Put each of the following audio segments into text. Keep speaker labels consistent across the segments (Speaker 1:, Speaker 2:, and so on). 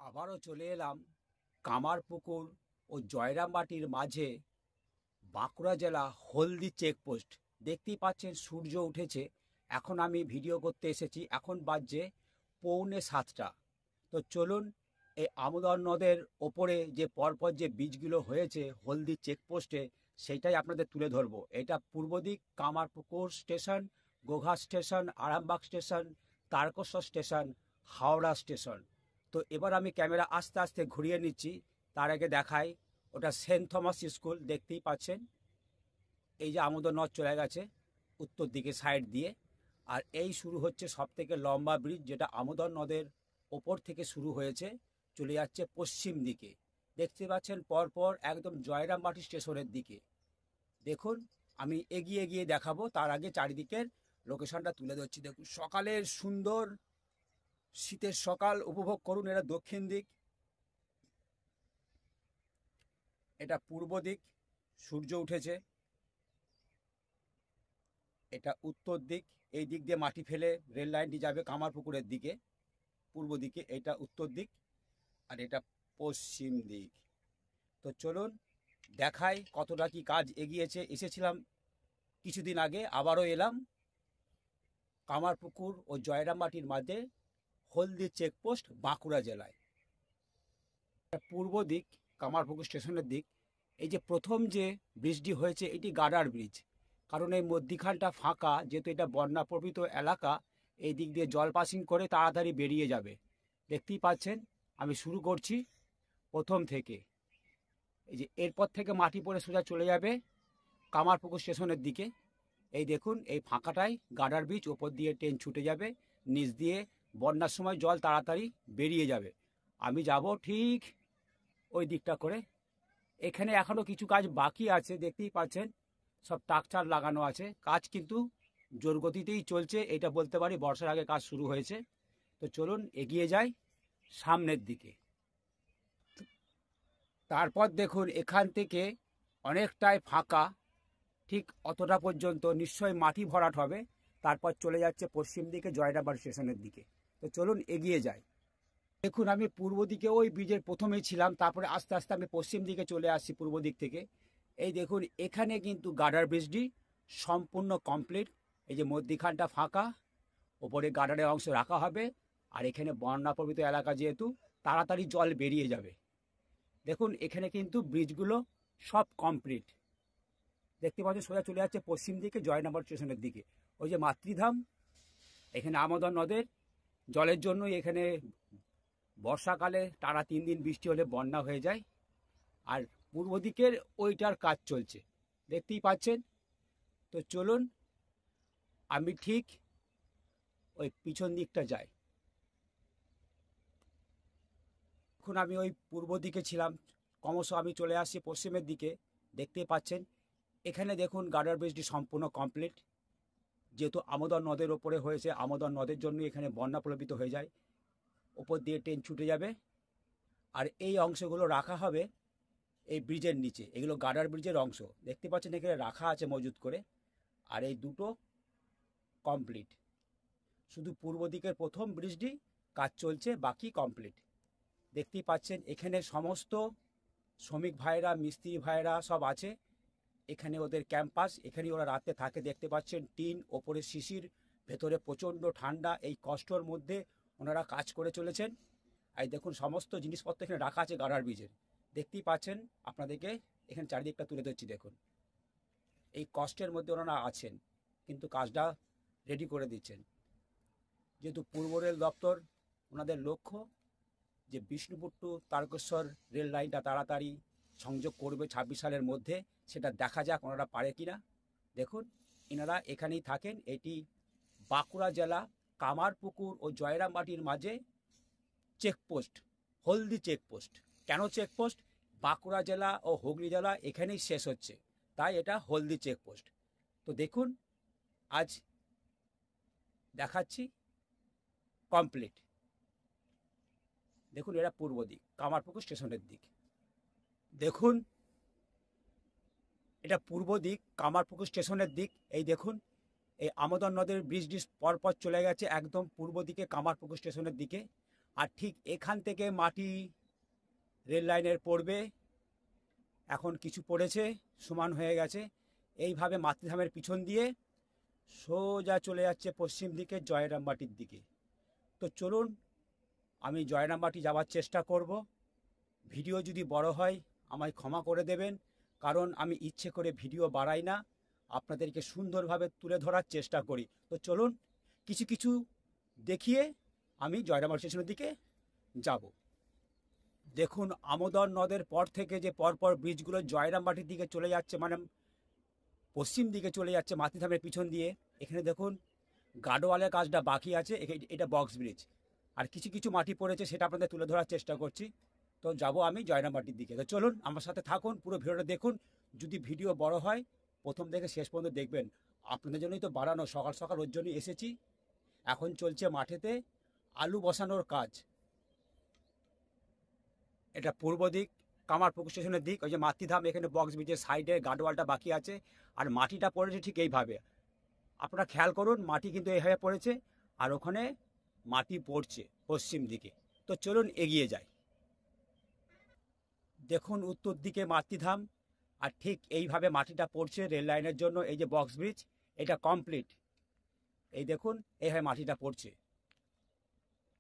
Speaker 1: আবারও চলে এলাম কামারপুকুর ও জয়রামবাটির মাঝে বাঁকুড়া জেলা হলদি চেকপোস্ট। দেখতেই পাচ্ছেন সূর্য উঠেছে। এখন আমি ভিডিও করতে এসেছি। এখন বাজছে 6:45। তো চলুন এই আমোদর নদের ওপরে যে পরপর যে বীজগুলো হয়েছে হলদি চেকপোস্টে সেইটাই আপনাদের তুলে ধরবো। এটা পূর্ব দিক Kamarpukur station, Goghat station, Arambagh station, Tarakeswar station, Howrah station. তো এবার আমি ক্যামেরা আস্তে আস্তে ঘুরিয়ে নিচ্ছি। তার আগে দেখাই ওটা সেন্ট থমাস স্কুল। দেখতেই পাচ্ছেন এই যে আমোদর নদ চলে গেছে উত্তর দিকে সাইড দিয়ে। আর এই শুরু হচ্ছে সব থেকে লম্বা ব্রিজ, যেটা আমোদর নদের ওপর থেকে শুরু হয়েছে, চলে যাচ্ছে পশ্চিম দিকে। দেখতে পাচ্ছেন পরপর একদম জয়রামবাটি স্টেশনের দিকে। দেখুন আমি এগিয়ে এগিয়ে দেখাবো, তার আগে চারিদিকের লোকেশনটা তুলে ধরছি। দেখুন সকালের সুন্দর শীতের সকাল উপভোগ করুন। এটা দক্ষিণ দিক, এটা পূর্ব দিক, সূর্য উঠেছে। এটা উত্তর দিক, এই দিক দিয়ে মাটি ফেলে রেল লাইনটি যাবে কামারপুকুরের দিকে পূর্ব দিকে। এটা উত্তর দিক আর এটা পশ্চিম দিক। তো চলুন দেখাই কতটা কি কাজ এগিয়েছে। এসেছিলাম কিছুদিন আগে, আবারও এলাম কামারপুকুর ও জয়রামবাটির মাঝে হলদি চেকপোস্ট, বাঁকুড়া জেলায়। পূর্ব দিক কামারপুকুর স্টেশনের দিক। এই যে প্রথম যে ব্রিজটি হয়েছে এটি গার্ডার ব্রিজ, কারণ এই মধ্যিখানটা ফাঁকা, যেহেতু এটা বন্যাপ্রবৃত এলাকা। এই দিক দিয়ে জল পাসিং করে তাড়াতাড়ি বেরিয়ে যাবে। দেখতেই পাচ্ছেন আমি শুরু করছি প্রথম থেকে। এই যে এরপর থেকে মাটি পড়ে সোজা চলে যাবে কামারপুকুর স্টেশনের দিকে। এই দেখুন এই ফাঁকাটাই গার্ডার ব্রিজ, ওপর দিয়ে ট্রেন ছুটে যাবে, নিচ দিয়ে বন্যার সময় জল তাড়াতাড়ি বেরিয়ে যাবে। আমি যাব ঠিক ওই দিকটা করে। এখানে এখনো কিছু কাজ বাকি আছে, দেখতেই পাচ্ছেন সব টাকচার লাগানো আছে। কাজ কিন্তু জোর গতিতেই চলছে, এটা বলতে পারি বর্ষার আগে কাজ শুরু হয়েছে। তো চলুন এগিয়ে যাই সামনের দিকে। তারপর দেখুন এখান থেকে অনেকটাই ফাঁকা, ঠিক অতটা পর্যন্ত নিশ্চয়ই মাটি ভরাট হবে। তারপর চলে যাচ্ছে পশ্চিম দিকে জয়রামবাটি স্টেশনের দিকে। তো চলুন এগিয়ে যাই। দেখুন আমি পূর্ব দিকে ওই ব্রিজের প্রথমেই ছিলাম, তারপরে আস্তে আস্তে আমি পশ্চিম দিকে চলে আসছি পূর্ব দিক থেকে। এই দেখুন এখানে কিন্তু গার্ডার ব্রিজটি সম্পূর্ণ কমপ্লিট। এই যে মধ্যিখানটা ফাঁকা, ওপরে গার্ডারের অংশ রাখা হবে। আর এখানে বন্যাপ্রবৃত এলাকা, যেহেতু তাড়াতাড়ি জল বেরিয়ে যাবে। দেখুন এখানে কিন্তু ব্রিজগুলো সব কমপ্লিট। দেখতে পাচ্ছেন সোজা চলে যাচ্ছে পশ্চিম দিকে জয়রামবাটি স্টেশনের দিকে। ওই যে মাতৃধাম, এখানে আমোদর নদের জলের জন্যই এখানে বর্ষাকালে টানা 3 দিন বৃষ্টি হলে বন্যা হয়ে যায়। আর পূর্ব দিকের ওইটার কাজ চলছে, দেখতেই পাচ্ছেন। তো চলুন আমি ঠিক ওই পিছন দিকটা যাই। এখন আমি ওই পূর্ব দিকে ছিলাম, ক্রমশ আমি চলে আসছি পশ্চিমের দিকে। দেখতেই পাচ্ছেন এখানে দেখুন গার্ডার ব্রিজটি সম্পূর্ণ কমপ্লিট। যেহেতু আমোদর নদের ওপরে হয়েছে, আমোদর নদের জন্য এখানে বন্যা প্লাবিত হয়ে যায়, ওপর দিয়ে ট্রেন ছুটে যাবে। আর এই অংশগুলো রাখা হবে এই ব্রিজের নিচে। এগুলো গার্ডার ব্রিজের অংশ, দেখতে পাচ্ছেন এখানে রাখা আছে মজুত করে। আর এই দুটো কমপ্লিট, শুধু পূর্ব দিকের প্রথম ব্রিজটি কাজ চলছে, বাকি কমপ্লিট। দেখতেই পাচ্ছেন এখানে সমস্ত শ্রমিক ভাইরা, মিস্ত্রি ভাইরা সব আছে। এখানে ওদের ক্যাম্পাস, এখানে ওরা রাতে থাকে। দেখতে পাচ্ছেন টিন, ওপরে শিশির, ভেতরে প্রচণ্ড ঠান্ডা। এই কষ্টর মধ্যে ওনারা কাজ করে চলেছেন। আর দেখুন সমস্ত জিনিসপত্র এখানে রাখা আছে গার্ডার ব্রিজের। দেখতেই পাচ্ছেন, আপনাদেরকে এখানে চারিদিকটা তুলে ধরছি। দেখুন এই কষ্টের মধ্যে ওনারা আছেন, কিন্তু কাজটা রেডি করে দিচ্ছেন। যেহেতু পূর্ব রেল দপ্তর, ওনাদের লক্ষ্য যে বিষ্ণুপুর টু তারকেশ্বর রেল লাইনটা তাড়াতাড়ি সংযোগ করবে 26 সালের মধ্যে। সেটা দেখা যাক ওনারা পারে কিনা। দেখুন এনারা এখানেই থাকেন। এটি বাঁকুড়া জেলা কামারপুকুর ও জয়রামবাটির মাঝে চেকপোস্ট, হলদি চেকপোস্ট। কেন চেকপোস্ট? বাঁকুড়া জেলা ও হুগলি জেলা এখানেই শেষ হচ্ছে, তাই এটা হলদি চেকপোস্ট। তো দেখুন আজ দেখাচ্ছি কমপ্লিট। দেখুন এটা পূর্ব দিক, কামারপুকুর স্টেশনের দিক। দেখুন এটা পূর্ব দিক, কামারপুকুর স্টেশনের দিক। এই দেখুন এই আমোদর নদের ব্রিজটি পরপর চলে গেছে একদম পূর্ব দিকে কামারপুকুর স্টেশনের দিকে। আর ঠিক এখান থেকে মাটি রেল লাইনের পড়বে, এখন কিছু পড়েছে, সমান হয়ে গেছে। এইভাবে মাতৃধামের পিছন দিয়ে সোজা চলে যাচ্ছে পশ্চিম দিকে জয়রামবাটির দিকে। তো চলুন আমি জয়রামবাটি যাওয়ার চেষ্টা করব। ভিডিও যদি বড় হয় আমায় ক্ষমা করে দেবেন, কারণ আমি ইচ্ছে করে ভিডিও বাড়াই না, আপনাদেরকে সুন্দরভাবে তুলে ধরার চেষ্টা করি। তো চলুন কিছু কিছু দেখিয়ে আমি জয়রামবাটি স্টেশনের দিকে যাব। দেখুন আমোদর নদের পর থেকে যে পরপর ব্রিজগুলো জয়রামবাটির দিকে চলে যাচ্ছে, মানে পশ্চিম দিকে চলে যাচ্ছে মাতৃধামের পিছন দিয়ে, এখানে দেখুন গার্ডওয়ালের কাজটা বাকি আছে। এটা বক্স ব্রিজ, আর কিছু কিছু মাটি পড়েছে, সেটা আপনাদের তুলে ধরার চেষ্টা করছি। তো যাব আমি জয়রামবাটির দিকে। তো চলুন আমার সাথে থাকুন, পুরো ভিডিওটা দেখুন। যদি ভিডিও বড় হয় প্রথম থেকে শেষ পর্যন্ত দেখবেন। আপনাদের জন্যই তো বাড়ানো, সকাল সকাল ওর জন্যই এসেছি। এখন চলছে মাঠেতে আলু বসানোর কাজ। এটা পূর্ব দিক, কামারপুকুর স্টেশনের দিক। ওই যে মাতৃধাম, এখানে বক্স ব্রিজের সাইডে গার্ডওয়ালটা বাকি আছে, আর মাটিটা পড়েছে ঠিক এইভাবে। আপনারা খেয়াল করুন, মাটি কিন্তু এইভাবে পড়েছে, আর ওখানে মাটি পড়ছে পশ্চিম দিকে। তো চলুন এগিয়ে যাই। দেখুন উত্তর দিকে মাতৃধাম, আর ঠিক এইভাবে মাটিটা পড়ছে রেল লাইনের জন্য। এই যে বক্স ব্রিজ, এটা কমপ্লিট। এই দেখুন এইভাবে মাটিটা পড়ছে,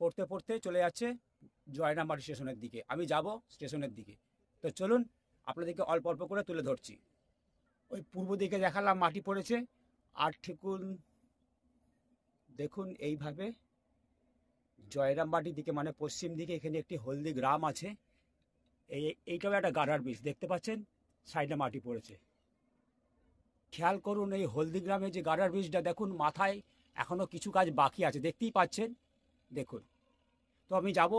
Speaker 1: পড়তে পড়তে চলে যাচ্ছে জয়রামবাটি স্টেশনের দিকে। আমি যাব স্টেশনের দিকে। তো চলুন আপনাদেরকে অল্প অল্প করে তুলে ধরছি। ওই পূর্ব দিকে দেখালাম মাটি পড়েছে, আর ঠিকুন দেখুন এইভাবে জয়রামবাটির দিকে, মানে পশ্চিম দিকে, এখানে একটি হলদি গ্রাম আছে। এইটাও একটা গাডার ব্রিজ দেখতে পাচ্ছেন, সাইডে মাটি পড়েছে। খেয়াল করুন এই হলদি গ্রামে যে গাডার ব্রিজটা, দেখুন মাথায় এখনো কিছু কাজ বাকি আছে, দেখতেই পাচ্ছেন। দেখুন, তো আমি যাব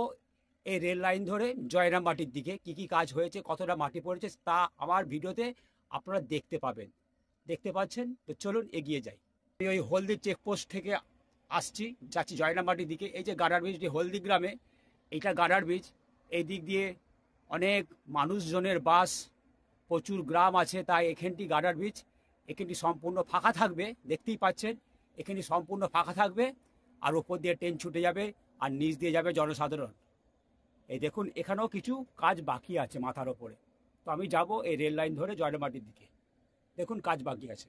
Speaker 1: এই রেল লাইন ধরে জয়রামবাটির দিকে। কি কি কাজ হয়েছে, কতটা মাটি পড়েছে, তা আমার ভিডিওতে আপনারা দেখতে পাবেন। দেখতে পাচ্ছেন। তো চলুন এগিয়ে যাই। ওই হলদি চেকপোস্ট থেকে যাচ্ছি জয়রামবাটির দিকে। এই যে গাডার ব্রিজটি হলদি গ্রামে, এইটা গাডার ব্রিজ। এই দিক দিয়ে অনেক মানুষজনের বাস, প্রচুর গ্রাম আছে, তাই এখানটি গাডার ব্রিজ। এখানটি সম্পূর্ণ ফাঁকা থাকবে, দেখতেই পাচ্ছেন। এখানটি সম্পূর্ণ ফাঁকা থাকবে, আর ওপর দিয়ে ট্রেন ছুটে যাবে, আর নিচ দিয়ে যাবে জনসাধারণ। এই দেখুন এখানেও কিছু কাজ বাকি আছে মাথার ওপরে। তো আমি যাব এই রেল লাইন ধরে জয়রামবাটির দিকে। দেখুন কাজ বাকি আছে,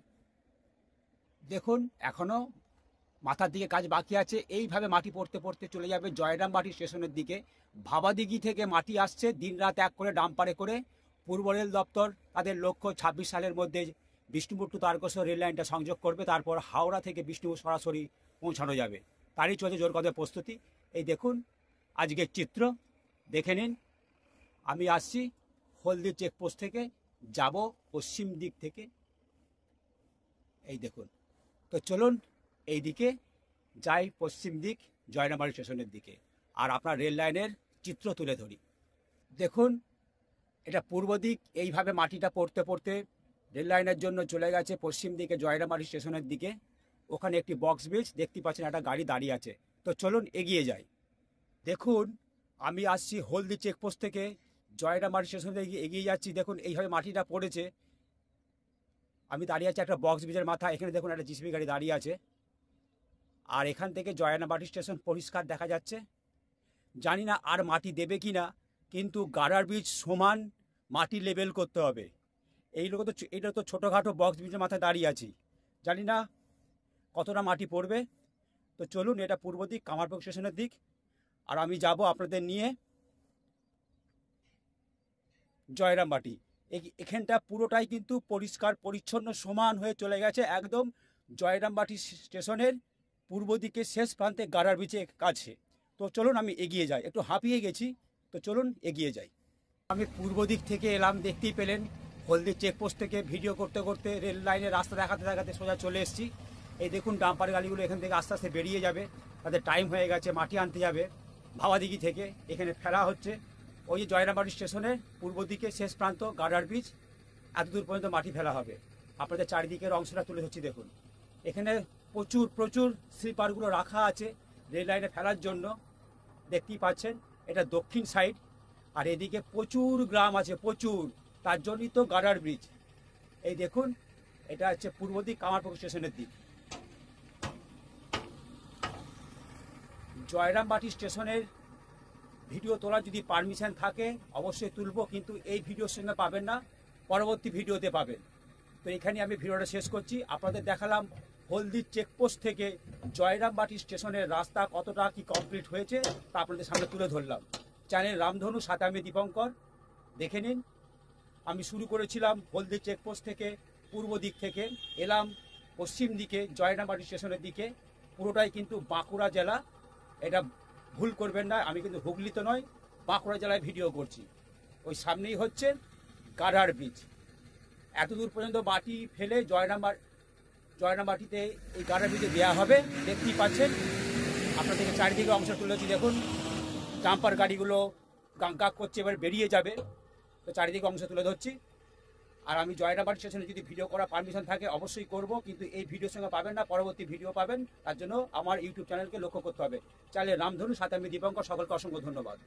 Speaker 1: দেখুন এখনো মাথার দিকে কাজ বাকি আছে। এইভাবে মাটি পড়তে পড়তে চলে যাবে জয়রামবাটি স্টেশনের দিকে। ভাবাদিঘি থেকে মাটি আসছে দিনরাত এক করে ডাম্পারে করে। পূর্ব রেল দপ্তর তাদের লক্ষ্য 26 সালের মধ্যে বিষ্ণুপুর টু তারকেশ্বর রেল লাইনটা সংযোগ করবে, তারপর হাওড়া থেকে বিষ্ণুপুর সরাসরি পৌঁছানো যাবে। তারই চলছে জোর কদমে প্রস্তুতি। এই দেখুন আজকের চিত্র, দেখে নিন। আমি আসছি হলদি চেকপোস্ট থেকে, যাব পশ্চিম দিক থেকে। এই দেখুন, তো চলুন এই দিকে যাই, পশ্চিম দিক জয়রামবাটি স্টেশনের দিকে, আর আপনার রেল লাইনের চিত্র তুলে ধরি। দেখুন এটা পূর্ব দিক, এইভাবে মাটিটা পড়তে পড়তে রেল লাইনের জন্য চলে গেছে পশ্চিম দিকে জয়রামবাটি স্টেশনের দিকে। ওখানে একটি বক্স ব্রিজ দেখতে পাচ্ছেন, একটা গাড়ি দাঁড়িয়ে আছে। তো চলুন এগিয়ে যাই। দেখুন আমি আসছি হলদি চেকপোস্ট থেকে জয়রামবাটি স্টেশনে এগিয়ে যাচ্ছি। দেখুন এইভাবে মাটিটা পড়েছে, আমি দাঁড়িয়ে আছি একটা বক্স ব্রিজের মাথা। এখানে দেখুন একটা জিসিবি গাড়ি দাঁড়িয়ে আছে, আর এখান থেকে জয়রামবাটি স্টেশন পরিষ্কার দেখা যাচ্ছে। জানি না আর মাটি দেবে কি না, কিন্তু গাডার ব্রিজ সমান মাটি লেবেল করতে হবে। এইটা তো ছোটোখাটো বক্স ব্রিজের মাথায় দাঁড়িয়ে আছি, জানি না কতটা মাটি পড়বে। তো চলুন, এটা পূর্ব দিক কামারপুকুর স্টেশনের দিক, আর আমি যাব আপনাদের নিয়ে জয়রামবাটি। এখানটা পুরোটাই কিন্তু পরিষ্কার পরিচ্ছন্ন সমান হয়ে চলে গেছে, একদম জয়রামবাটি স্টেশনের পূর্ব দিকে শেষ প্রান্তে গাডার ব্রিজের কাছে। তো চলুন আমি এগিয়ে যাই, একটু হাঁপিয়ে গেছি। তো চলুন এগিয়ে যাই। আমি পূর্ব দিক থেকে এলাম, দেখতেই পেলেন। হলদি চেকপোস্ট থেকে ভিডিও করতে করতে রেল লাইনের রাস্তা দেখাতে দেখাতে সোজা চলে এসেছি। এই দেখুন ডাম্পার গাড়িগুলো এখান থেকে আস্তে আস্তে বেরিয়ে যাবে, তাদের টাইম হয়ে গেছে, মাটি আনতে যাবে ভাবাদিঘি থেকে। এখানে ফেলা হচ্ছে ওই যে জয়রামবাটি স্টেশনের পূর্ব দিকে শেষ প্রান্ত গাডার ব্রিজ, এত দূর পর্যন্ত মাটি ফেলা হবে। আপনাদের চারিদিকের অংশটা তুলে ধরছি। দেখুন এখানে প্রচুর প্রচুর স্লিপারগুলো রাখা আছে রেল লাইনে ফেলার জন্য, দেখতেই পাচ্ছেন। এটা দক্ষিণ সাইড, আর এদিকে প্রচুর গ্রাম আছে, প্রচুর, তার জন্যই তো গাডার ব্রিজ। এই দেখুন এটা হচ্ছে পূর্ব দিক কামারপুকুর স্টেশনের দিক। জয়রামবাটি স্টেশনের ভিডিও তোলার যদি পারমিশন থাকে অবশ্যই তুলবো, কিন্তু এই ভিডিওর সঙ্গে পাবেন না, পরবর্তী ভিডিওতে পাবেন। তো এখানে আমি ভিডিওটা শেষ করছি। আপনাদের দেখালাম হলদির চেকপোস্ট থেকে জয়রামবাটি স্টেশনের রাস্তা কতটা কি কমপ্লিট হয়েছে তা আপনাদের সামনে তুলে ধরলাম। চ্যানেল রামধনু, সাথে আমি দীপঙ্কর, দেখে নিন। আমি শুরু করেছিলাম হলদির চেকপোস্ট থেকে, পূর্ব দিক থেকে এলাম পশ্চিম দিকে জয়রামবাটি স্টেশনের দিকে। পুরোটাই কিন্তু বাঁকুড়া জেলা, এটা ভুল করবেন না, আমি কিন্তু হুগলিতে নয়, বাঁকুড়া জেলায় ভিডিও করছি। ওই সামনেই হচ্ছে গাঢ়ার ব্রিজ। এত দূর পর্যন্ত মাটি ফেলে জয়রামবাটিতে এই গাঢ়ার ব্রিজে দেওয়া হবে, দেখতেই পাচ্ছেন। আপনাদেরকে চারিদিকে অংশ তুলেছি, দেখুন ডাম্পার গাড়িগুলো গাঁক করছে, এবার বেরিয়ে যাবে। তো চারিদিকে অংশ তুলে ধরছি। আর আমি জয়রামবাটি স্টেশনে যদি ভিডিও করার পারমিশন থাকে অবশ্যই করব, কিন্তু এই ভিডিওর সঙ্গে পাবেন না, পরবর্তী ভিডিও পাবেন। তার জন্য আমার ইউটিউব চ্যানেলকে লক্ষ্য করতে হবে। চ্যানেল রামধনু, সাথে আমি দীপঙ্কর, সকলকে অসংখ্য ধন্যবাদ।